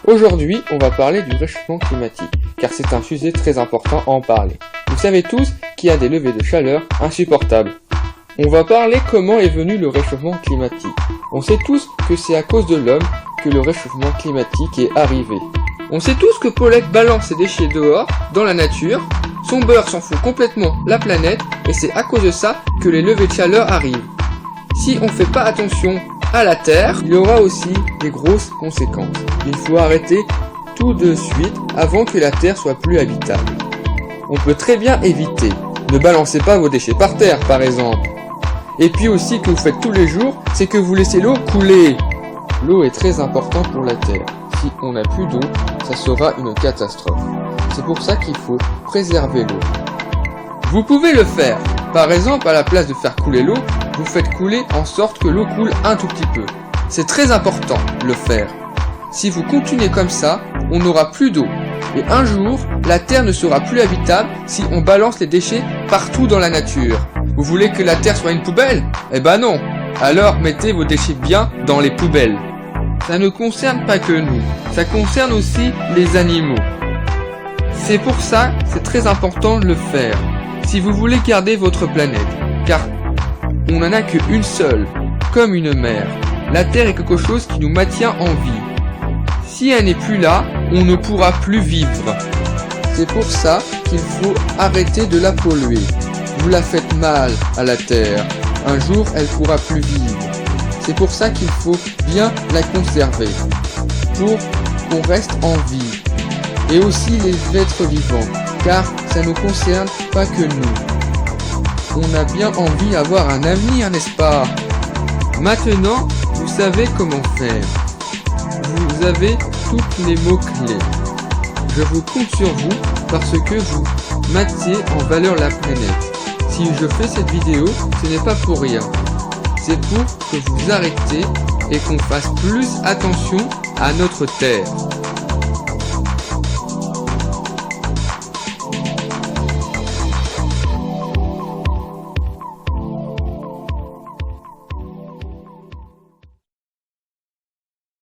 Aujourd'hui, on va parler du réchauffement climatique, car c'est un sujet très important à en parler. Vous savez tous qu'il y a des levées de chaleur insupportables. On va parler comment est venu le réchauffement climatique. On sait tous que c'est à cause de l'homme que le réchauffement climatique est arrivé. On sait tous que Paulette balance ses déchets dehors, dans la nature, son beurre s'en fout complètement la planète, et c'est à cause de ça que les levées de chaleur arrivent. Si on fait pas attention à la Terre, il y aura aussi des grosses conséquences. Il faut arrêter tout de suite avant que la Terre soit plus habitable. On peut très bien éviter. Ne balancez pas vos déchets par terre, par exemple. Et puis aussi que vous faites tous les jours, c'est que vous laissez l'eau couler. L'eau est très importante pour la Terre. Si on n'a plus d'eau, ça sera une catastrophe. C'est pour ça qu'il faut préserver l'eau. Vous pouvez le faire. Par exemple, à la place de faire couler l'eau, vous faites couler en sorte que l'eau coule un tout petit peu. C'est très important de le faire. Si vous continuez comme ça, on n'aura plus d'eau. Et un jour, la Terre ne sera plus habitable si on balance les déchets partout dans la nature. Vous voulez que la Terre soit une poubelle? Eh ben non. Alors mettez vos déchets bien dans les poubelles. Ça ne concerne pas que nous, ça concerne aussi les animaux. C'est pour ça que c'est très important de le faire. Si vous voulez garder votre planète, car on n'en a qu'une seule, comme une mère. La Terre est quelque chose qui nous maintient en vie. Si elle n'est plus là, on ne pourra plus vivre. C'est pour ça qu'il faut arrêter de la polluer. Vous la faites mal à la Terre. Un jour, elle pourra plus vivre. C'est pour ça qu'il faut bien la conserver, pour qu'on reste en vie. Et aussi les êtres vivants, car ça ne concerne pas que nous. On a bien envie d'avoir un avenir, n'est-ce pas? Maintenant, vous savez comment faire. Vous avez tous les mots-clés. Je vous compte sur vous parce que vous mettez en valeur la planète. Si je fais cette vidéo, ce n'est pas pour rien. C'est pour que vous arrêtez et qu'on fasse plus attention à notre Terre.